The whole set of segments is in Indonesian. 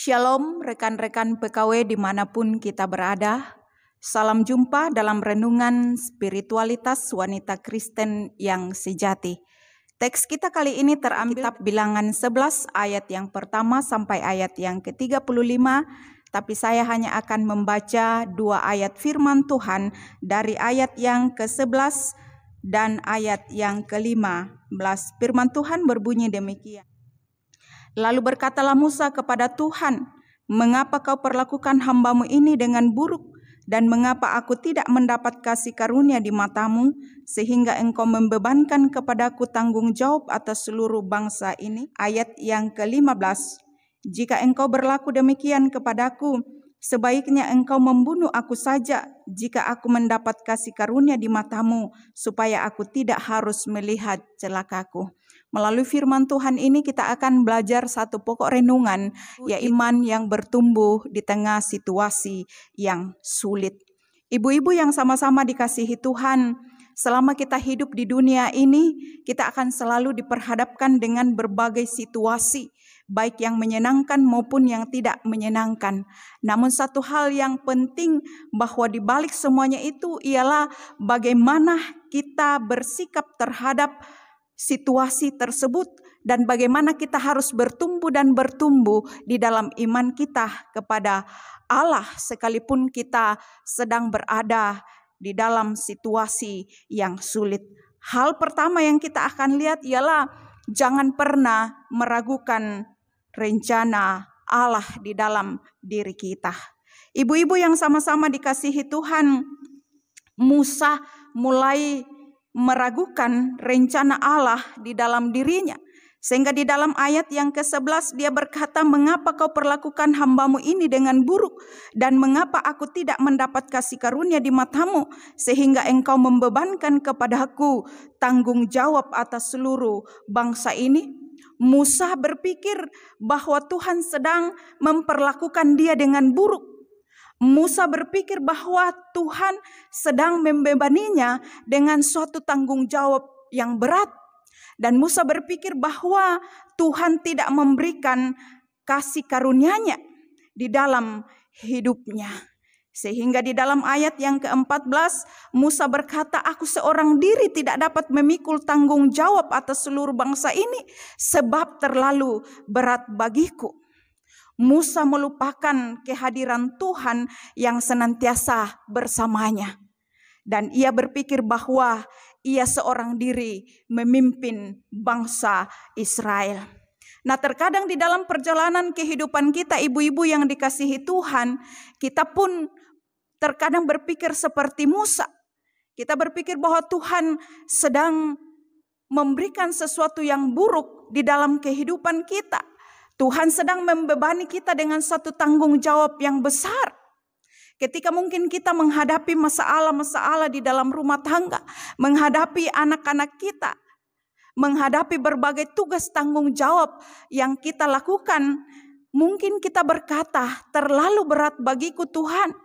Shalom rekan-rekan PKW dimanapun kita berada. Salam jumpa dalam renungan spiritualitas wanita Kristen yang sejati. Teks kita kali ini terambil kitab Bilangan 11 ayat yang pertama sampai ayat yang ke-35. Tapi saya hanya akan membaca 2 ayat firman Tuhan dari ayat yang ke-11 dan ayat yang ke-15. Firman Tuhan berbunyi demikian. Lalu berkatalah Musa kepada Tuhan, "Mengapa kau perlakukan hambamu ini dengan buruk? Dan mengapa aku tidak mendapat kasih karunia di matamu, sehingga engkau membebankan kepadaku tanggung jawab atas seluruh bangsa ini?" Ayat yang ke-15, "Jika engkau berlaku demikian kepadaku, sebaiknya engkau membunuh aku saja, jika aku mendapat kasih karunia di matamu, supaya aku tidak harus melihat celakaku." Melalui firman Tuhan ini kita akan belajar satu pokok renungan, yaitu iman yang bertumbuh di tengah situasi yang sulit. Ibu-ibu yang sama-sama dikasihi Tuhan, selama kita hidup di dunia ini, kita akan selalu diperhadapkan dengan berbagai situasi, baik yang menyenangkan maupun yang tidak menyenangkan. Namun satu hal yang penting bahwa di balik semuanya itu ialah bagaimana kita bersikap terhadap situasi tersebut dan bagaimana kita harus bertumbuh di dalam iman kita kepada Allah sekalipun kita sedang berada di dalam situasi yang sulit. Hal pertama yang kita akan lihat ialah jangan pernah meragukan rencana Allah di dalam diri kita. Ibu-ibu yang sama-sama dikasihi Tuhan, Musa mulai meragukan rencana Allah di dalam dirinya. Sehingga di dalam ayat yang ke-11 dia berkata, "Mengapa kau perlakukan hambamu ini dengan buruk? Dan mengapa aku tidak mendapat kasih karunia di matamu, sehingga engkau membebankan kepadaku tanggung jawab atas seluruh bangsa ini?" Musa berpikir bahwa Tuhan sedang memperlakukan dia dengan buruk. Musa berpikir bahwa Tuhan sedang membebaninya dengan suatu tanggung jawab yang berat. Dan Musa berpikir bahwa Tuhan tidak memberikan kasih karunia-Nya di dalam hidupnya. Sehingga di dalam ayat yang ke-14 Musa berkata, "Aku seorang diri tidak dapat memikul tanggung jawab atas seluruh bangsa ini, sebab terlalu berat bagiku." Musa melupakan kehadiran Tuhan yang senantiasa bersamanya. Dan ia berpikir bahwa ia seorang diri memimpin bangsa Israel. Nah, terkadang di dalam perjalanan kehidupan kita, ibu-ibu yang dikasihi Tuhan, kita pun terkadang berpikir seperti Musa. Kita berpikir bahwa Tuhan sedang memberikan sesuatu yang buruk di dalam kehidupan kita. Tuhan sedang membebani kita dengan satu tanggung jawab yang besar. Ketika mungkin kita menghadapi masalah-masalah di dalam rumah tangga, menghadapi anak-anak kita, menghadapi berbagai tugas tanggung jawab yang kita lakukan, mungkin kita berkata, "Terlalu berat bagiku Tuhan.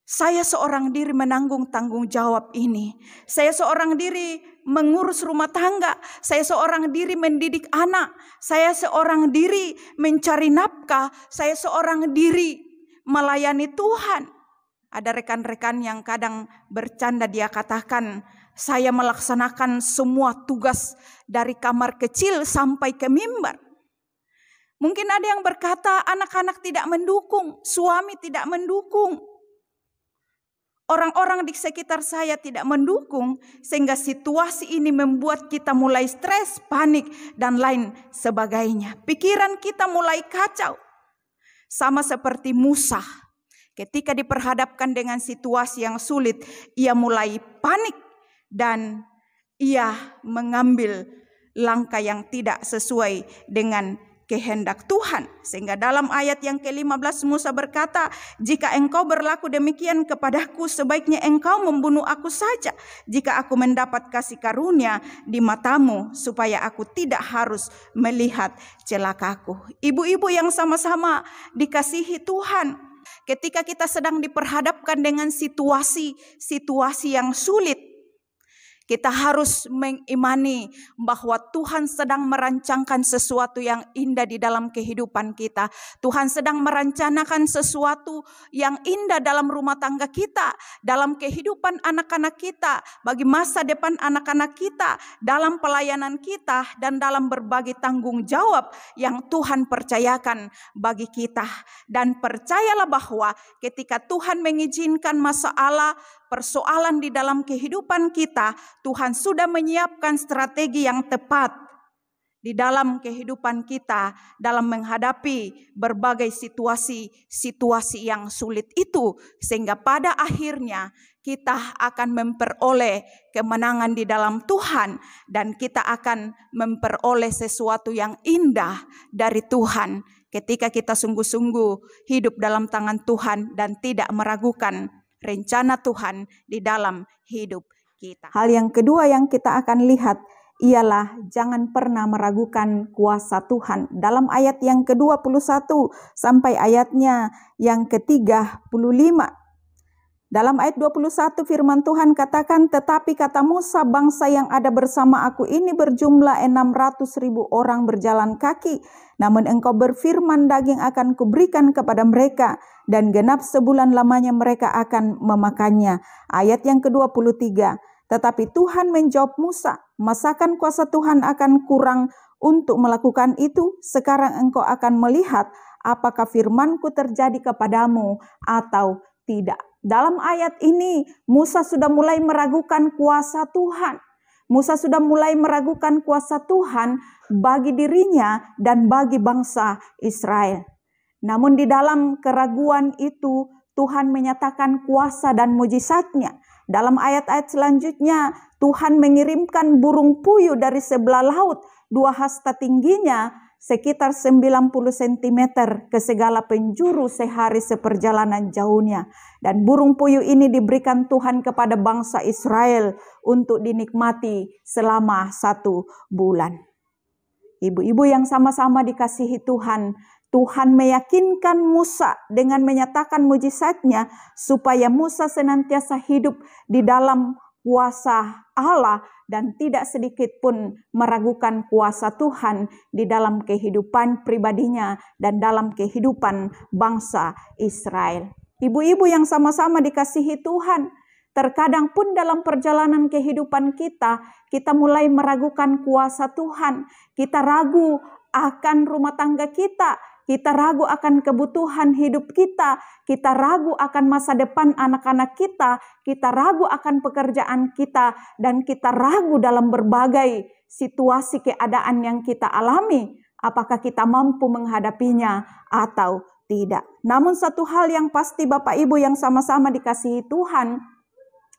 Saya seorang diri menanggung tanggung jawab ini. Saya seorang diri mengurus rumah tangga. Saya seorang diri mendidik anak. Saya seorang diri mencari nafkah. Saya seorang diri melayani Tuhan." Ada rekan-rekan yang kadang bercanda, dia katakan, "Saya melaksanakan semua tugas dari kamar kecil sampai ke mimbar." Mungkin ada yang berkata, anak-anak tidak mendukung, suami tidak mendukung. Orang-orang di sekitar saya tidak mendukung, sehingga situasi ini membuat kita mulai stres, panik, dan lain sebagainya. Pikiran kita mulai kacau. Sama seperti Musa, ketika diperhadapkan dengan situasi yang sulit, ia mulai panik dan ia mengambil langkah yang tidak sesuai dengan kehendak Tuhan. Sehingga dalam ayat yang ke-15 Musa berkata, "Jika engkau berlaku demikian kepadaku, sebaiknya engkau membunuh aku saja, jika aku mendapat kasih karunia di matamu, supaya aku tidak harus melihat celakaku." Ibu-ibu yang sama-sama dikasihi Tuhan, ketika kita sedang diperhadapkan dengan situasi yang sulit, Kita harus mengimani bahwa Tuhan sedang merancangkan sesuatu yang indah di dalam kehidupan kita. Tuhan sedang merencanakan sesuatu yang indah dalam rumah tangga kita, dalam kehidupan anak-anak kita, bagi masa depan anak-anak kita, dalam pelayanan kita, dan dalam berbagai tanggung jawab yang Tuhan percayakan bagi kita. Dan percayalah bahwa ketika Tuhan mengizinkan masalah, persoalan di dalam kehidupan kita, Tuhan sudah menyiapkan strategi yang tepat di dalam kehidupan kita dalam menghadapi berbagai situasi yang sulit itu, sehingga pada akhirnya kita akan memperoleh kemenangan di dalam Tuhan, dan kita akan memperoleh sesuatu yang indah dari Tuhan ketika kita sungguh-sungguh hidup dalam tangan Tuhan dan tidak meragukan rencana Tuhan di dalam hidup kita. Hal yang kedua yang kita akan lihat ialah jangan pernah meragukan kuasa Tuhan. Dalam ayat yang ke-21 sampai ayatnya yang ke-35. Dalam ayat 21 firman Tuhan katakan, tetapi kata Musa, bangsa yang ada bersama aku ini berjumlah 600.000 orang berjalan kaki. Namun engkau berfirman, daging akan kuberikan kepada mereka, dan genap sebulan lamanya mereka akan memakannya. Ayat yang ke-23, tetapi Tuhan menjawab Musa, masakan kuasa Tuhan akan kurang untuk melakukan itu? Sekarang engkau akan melihat apakah firmanku terjadi kepadamu atau tidak. Dalam ayat ini Musa sudah mulai meragukan kuasa Tuhan. Musa sudah mulai meragukan kuasa Tuhan bagi dirinya dan bagi bangsa Israel. Namun di dalam keraguan itu Tuhan menyatakan kuasa dan mujizatnya. Dalam ayat-ayat selanjutnya Tuhan mengirimkan burung puyuh dari sebelah laut, 2 hasta tingginya, sekitar 90 cm ke segala penjuru sehari seperjalanan jauhnya. Dan burung puyuh ini diberikan Tuhan kepada bangsa Israel untuk dinikmati selama 1 bulan. Ibu-ibu yang sama-sama dikasihi Tuhan, Tuhan meyakinkan Musa dengan menyatakan mujizatnya supaya Musa senantiasa hidup di dalam kuasa Allah dan tidak sedikit pun meragukan kuasa Tuhan di dalam kehidupan pribadinya dan dalam kehidupan bangsa Israel. Ibu-ibu yang sama-sama dikasihi Tuhan, terkadang pun dalam perjalanan kehidupan kita mulai meragukan kuasa Tuhan. Kita ragu akan rumah tangga kita ragu akan kebutuhan hidup kita ragu akan masa depan anak-anak kita ragu akan pekerjaan kita, dan kita ragu dalam berbagai situasi keadaan yang kita alami, apakah kita mampu menghadapinya atau tidak. Namun satu hal yang pasti Bapak Ibu yang sama-sama dikasihi Tuhan,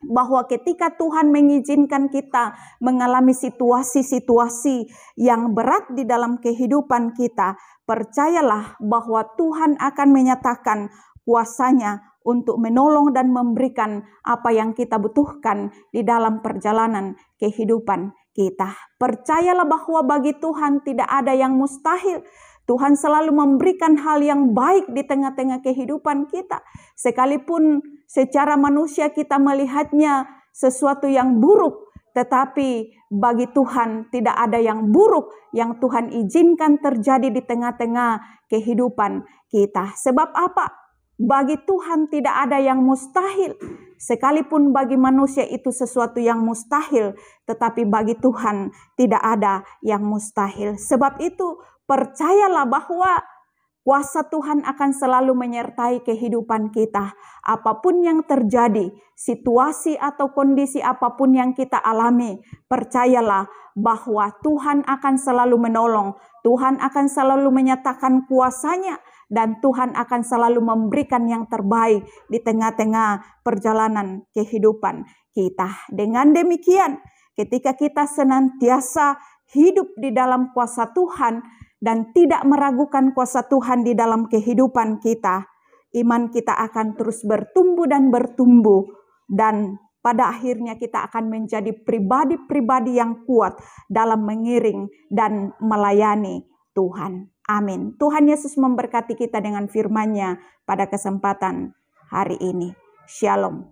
bahwa ketika Tuhan mengizinkan kita mengalami situasi-situasi yang berat di dalam kehidupan kita, percayalah bahwa Tuhan akan menyatakan kuasa-Nya untuk menolong dan memberikan apa yang kita butuhkan di dalam perjalanan kehidupan kita. Percayalah bahwa bagi Tuhan tidak ada yang mustahil. Tuhan selalu memberikan hal yang baik di tengah-tengah kehidupan kita. Sekalipun secara manusia kita melihatnya sesuatu yang buruk, tetapi bagi Tuhan tidak ada yang buruk yang Tuhan izinkan terjadi di tengah-tengah kehidupan kita. Sebab apa? Bagi Tuhan tidak ada yang mustahil. Sekalipun bagi manusia itu sesuatu yang mustahil, tetapi bagi Tuhan tidak ada yang mustahil. Sebab itu percayalah bahwa kuasa Tuhan akan selalu menyertai kehidupan kita. Apapun yang terjadi, situasi atau kondisi apapun yang kita alami, percayalah bahwa Tuhan akan selalu menolong. Tuhan akan selalu menyatakan kuasa-Nya, dan Tuhan akan selalu memberikan yang terbaik di tengah-tengah perjalanan kehidupan kita. Dengan demikian, ketika kita senantiasa hidup di dalam kuasa Tuhan dan tidak meragukan kuasa Tuhan di dalam kehidupan kita, iman kita akan terus bertumbuh dan bertumbuh, dan pada akhirnya kita akan menjadi pribadi-pribadi yang kuat dalam mengiring dan melayani Tuhan. Amin. Tuhan Yesus memberkati kita dengan firman-Nya pada kesempatan hari ini. Shalom.